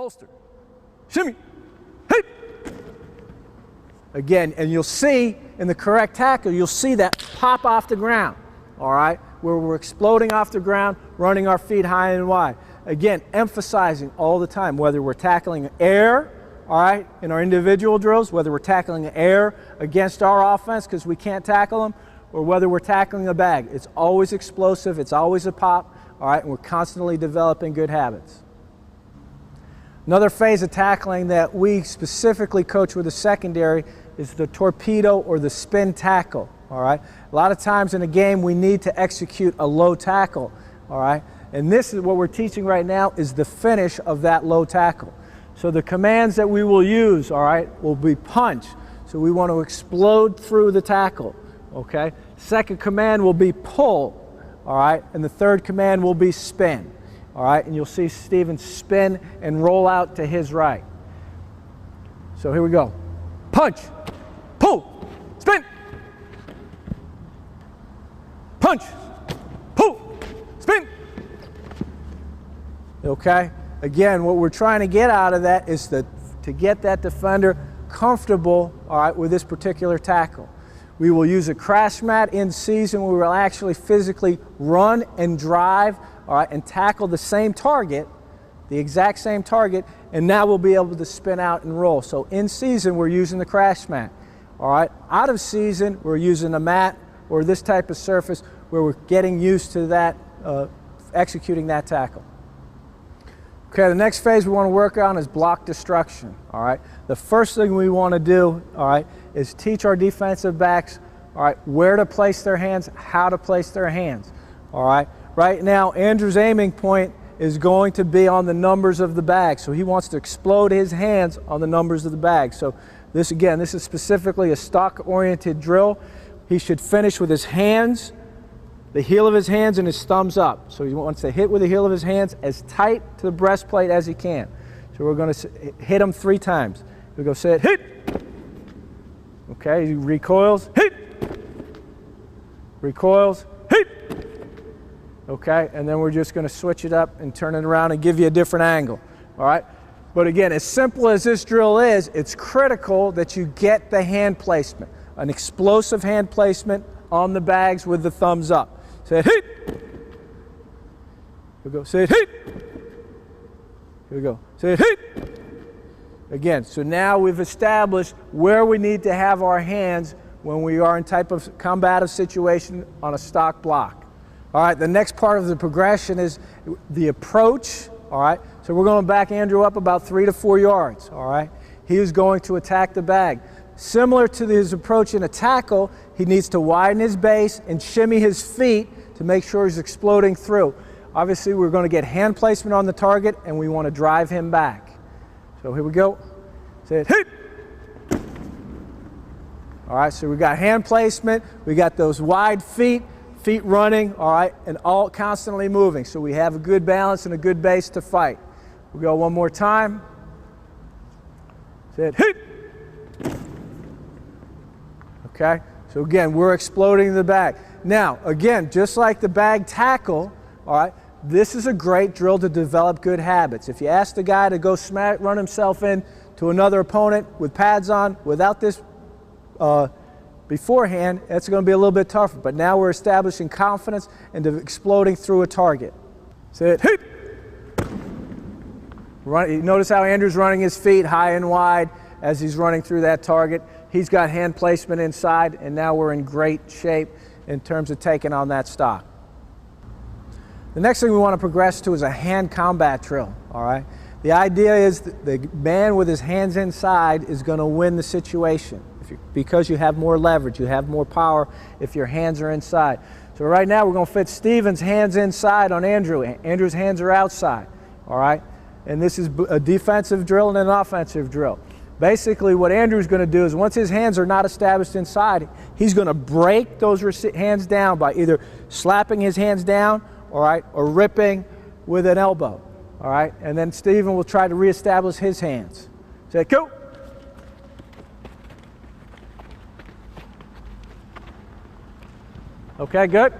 holster, shimmy, hey. Again, and you'll see in the correct tackle, you'll see that pop off the ground, all right, where we're exploding off the ground, running our feet high and wide. Again, emphasizing all the time, whether we're tackling air, all right, in our individual drills, whether we're tackling air against our offense because we can't tackle them, or whether we're tackling a bag. It's always explosive, it's always a pop, all right, and we're constantly developing good habits. Another phase of tackling that we specifically coach with the secondary is the torpedo or the spin tackle, all right? A lot of times in a game we need to execute a low tackle, all right? And this is what we're teaching right now is the finish of that low tackle. So the commands that we will use, all right, will be punch. So we want to explode through the tackle, okay? Second command will be pull, all right? And the third command will be spin, all right? And you'll see Steven spin and roll out to his right. So here we go. Punch, pull, spin. Punch, pull, spin. Okay? Again, what we're trying to get out of that is to get that defender comfortable, all right, with this particular tackle. We will use a crash mat in season where we'll actually physically run and drive, all right, and tackle the same target, the exact same target, and now we'll be able to spin out and roll. So in season, we're using the crash mat, all right? Out of season, we're using a mat or this type of surface where we're getting used to that, executing that tackle. Okay, the next phase we want to work on is block destruction, all right? The first thing we want to do, all right, is teach our defensive backs, all right, where to place their hands, how to place their hands, all right? Right now, Andrew's aiming point is going to be on the numbers of the bag, so he wants to explode his hands on the numbers of the bag. So this, again, this is specifically a stock-oriented drill. He should finish with his hands, the heel of his hands and his thumbs up. So he wants to hit with the heel of his hands as tight to the breastplate as he can. So we're going to hit him 3 times. We go sit, hit. Okay, he recoils, hit. Recoils, hit. Okay, and then we're just going to switch it up and turn it around and give you a different angle. All right? But again, as simple as this drill is, it's critical that you get the hand placement, an explosive hand placement on the bags with the thumbs up. Say hit. Here we go. Say hit. Here we go. Say hit. Again, so now we've established where we need to have our hands when we are in type of combative situation on a stock block. All right, the next part of the progression is the approach. All right, so we're going to back Andrew up about 3 to 4 yards. All right, he is going to attack the bag. Similar to his approach in a tackle, he needs to widen his base and shimmy his feet to make sure he's exploding through. Obviously, we're going to get hand placement on the target, and we want to drive him back. So here we go. Say it, hit! All right, so we got hand placement, we got those wide feet running, all right, and all constantly moving. So we have a good balance and a good base to fight. We'll go one more time. Say it, hit! Okay, so again, we're exploding the bag. Now, again, just like the bag tackle, all right, this is a great drill to develop good habits. If you ask the guy to go run himself in to another opponent with pads on, without this beforehand, that's going to be a little bit tougher. But now we're establishing confidence and exploding through a target. Say it, hit! Notice how Andrew's running his feet high and wide as he's running through that target. He's got hand placement inside, and now we're in great shape in terms of taking on that stock. The next thing we want to progress to is a hand combat drill, all right? The idea is that the man with his hands inside is going to win the situation because you have more leverage, you have more power if your hands are inside. So right now we're going to fit Steven's hands inside on Andrew. Andrew's hands are outside, all right? And this is a defensive drill and an offensive drill. Basically, what Andrew's going to do is once his hands are not established inside, he's going to break those hands down by either slapping his hands down, all right, or ripping with an elbow, all right? And then Steven will try to reestablish his hands. Say, go. Okay, good.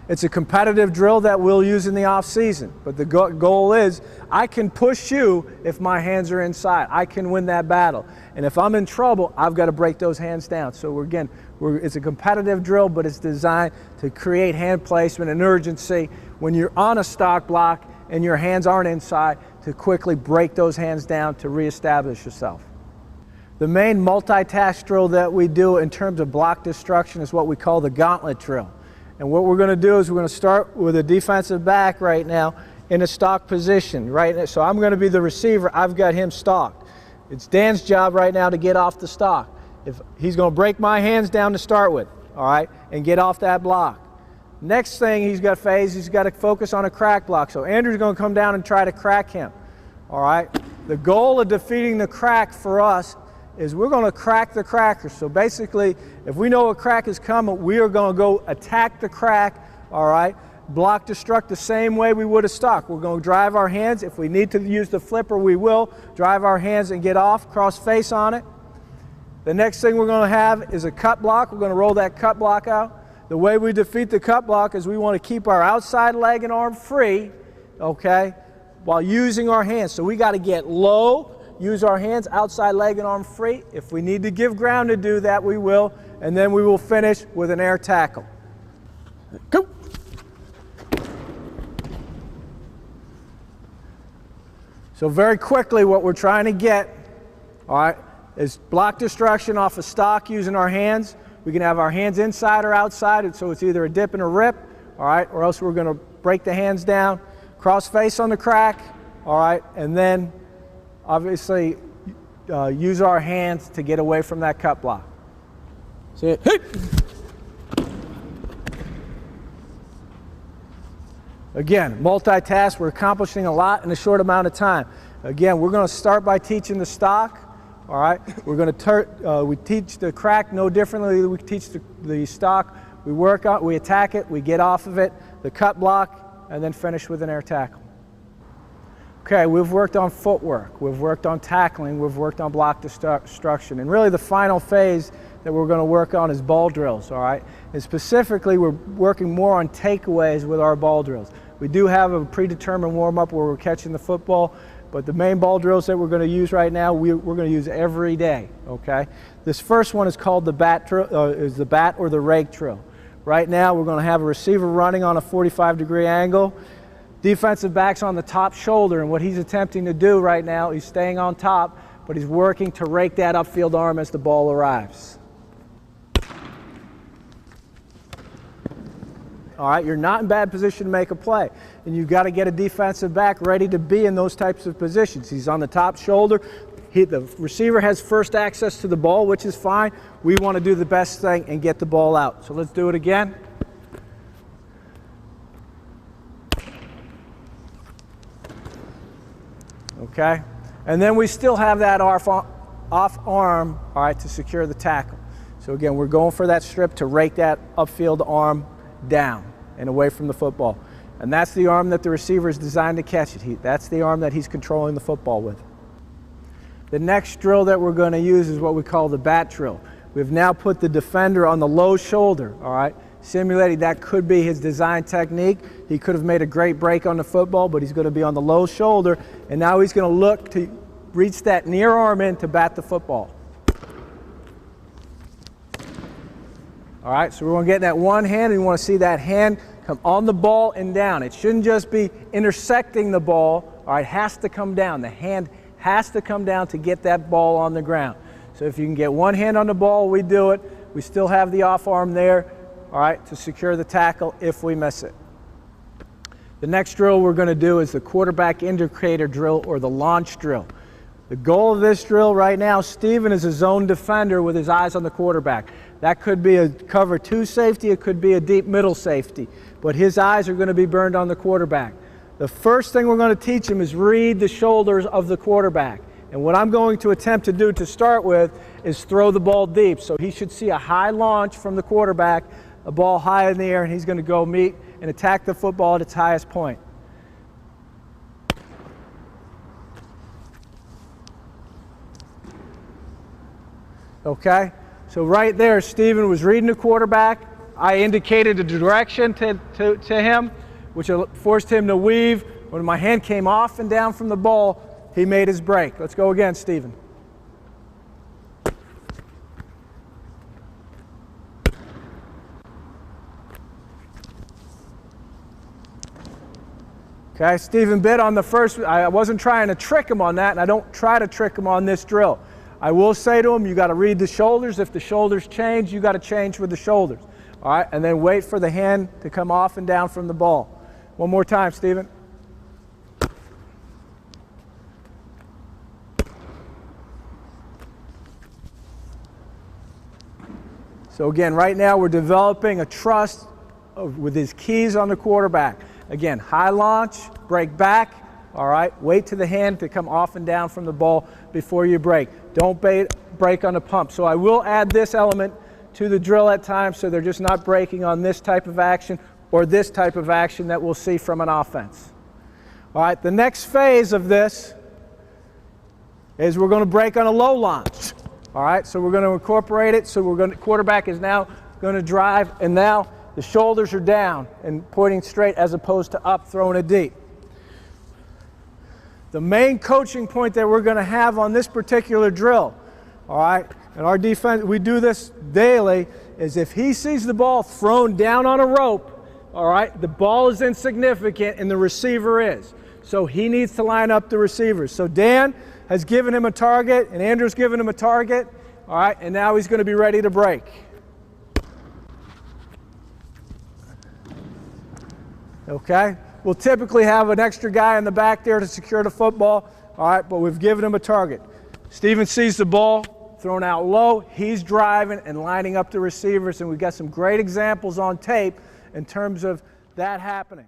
It's a competitive drill that we'll use in the off season, but the goal is I can push you if my hands are inside. I can win that battle. And if I'm in trouble, I've got to break those hands down. So it's a competitive drill, but it's designed to create hand placement and urgency when you're on a stock block and your hands aren't inside, to quickly break those hands down to reestablish yourself. The main multitask drill that we do in terms of block destruction is what we call the gauntlet drill. And what we're going to do is we're going to start with a defensive back right now in a stock position. Right? So I'm going to be the receiver. I've got him stalked. It's Dan's job right now to get off the stock. If he's going to break my hands down to start with, all right, and get off that block. Next thing he's got to focus on a crack block. So Andrew's going to come down and try to crack him. All right. The goal of defeating the crack for us is we're going to crack the cracker. So basically, if we know a crack is coming, we are going to go attack the crack, all right? Block destruct the same way we would a stock. We're going to drive our hands. If we need to use the flipper, we will. Drive our hands and get off, cross face on it. The next thing we're going to have is a cut block. We're going to roll that cut block out. The way we defeat the cut block is we want to keep our outside leg and arm free, okay, while using our hands. So we got to get low, use our hands, outside leg and arm free. If we need to give ground to do that, we will. And then we will finish with an air tackle. Go. So very quickly, what we're trying to get, all right, is block destruction off a stock using our hands. We can have our hands inside or outside, so it's either a dip and a rip, all right, or else we're going to break the hands down, cross face on the crack, all right, and then obviously use our hands to get away from that cut block. See it? Hey! Again, multitask, we're accomplishing a lot in a short amount of time. Again, we're going to start by teaching the stock, all right? We're going to we teach the crack no differently than we teach the stock. We attack it, we get off of it, the cut block, and then finish with an air tackle. Okay, we've worked on footwork, we've worked on tackling, we've worked on block destruction, and really the final phase that we're going to work on is ball drills, all right? And specifically, we're working more on takeaways with our ball drills. We do have a predetermined warm-up where we're catching the football, but the main ball drills that we're going to use right now, we're going to use every day, okay? This first one is called the bat or the rake drill. Right now, we're going to have a receiver running on a 45-degree angle. Defensive back's on the top shoulder, and what he's attempting to do right now, he's staying on top, but he's working to rake that upfield arm as the ball arrives. All right, you're not in bad position to make a play, and you've got to get a defensive back ready to be in those types of positions. He's on the top shoulder. The receiver has first access to the ball, which is fine. We want to do the best thing and get the ball out. So let's do it again. Okay, and then we still have that off arm, all right, to secure the tackle. So again, we're going for that strip to rake that upfield arm down and away from the football. And that's the arm that the receiver is designed to catch it. That's the arm that he's controlling the football with. The next drill that we're going to use is what we call the bat drill. We've now put the defender on the low shoulder, all right, simulating that could be his design technique. He could have made a great break on the football, but he's going to be on the low shoulder, and now he's going to look to reach that near arm in to bat the football. All right, so we're going to get that one hand, and we want to see that hand come on the ball and down. It shouldn't just be intersecting the ball, all right, it has to come down. The hand has to come down to get that ball on the ground. So if you can get one hand on the ball, we do it. We still have the off arm there, all right, to secure the tackle if we miss it. The next drill we're going to do is the quarterback indicator drill, or the launch drill. The goal of this drill right now, Steven is a zone defender with his eyes on the quarterback. That could be a cover 2 safety, it could be a deep middle safety, but his eyes are going to be burned on the quarterback. The first thing we're going to teach him is read the shoulders of the quarterback. And what I'm going to attempt to do to start with is throw the ball deep. So he should see a high launch from the quarterback, a ball high in the air, and he's going to go meet and attack the football at its highest point. Okay, so right there, Steven was reading the quarterback, I indicated a direction to him, which forced him to weave. When my hand came off and down from the ball, he made his break. Let's go again, Stephen. Okay, Stephen bit on the first. I wasn't trying to trick him on that, and I don't try to trick him on this drill. I will say to him, you got to read the shoulders. If the shoulders change, you got to change with the shoulders. All right, and then wait for the hand to come off and down from the ball. One more time, Stephen. So again, right now we're developing a trust with his keys on the quarterback. Again, high launch, break back, all right? Wait to the hand to come off and down from the ball before you break. Don't break on the pump. So I will add this element to the drill at times so they're just not breaking on this type of action or this type of action that we'll see from an offense. All right, the next phase of this is we're going to break on a low launch. All right, so we're going to incorporate it. So quarterback is now going to drive, and now the shoulders are down and pointing straight as opposed to up, throwing it deep. The main coaching point that we're going to have on this particular drill, all right, and our defense, we do this daily, is if he sees the ball thrown down on a rope, all right, the ball is insignificant and the receiver is. So he needs to line up the receivers. So Dan has given him a target and Andrew's given him a target, all right, and now he's going to be ready to break. Okay, we'll typically have an extra guy in the back there to secure the football, all right, but we've given him a target. Steven sees the ball thrown out low, he's driving and lining up the receivers, and we've got some great examples on tape in terms of that happening.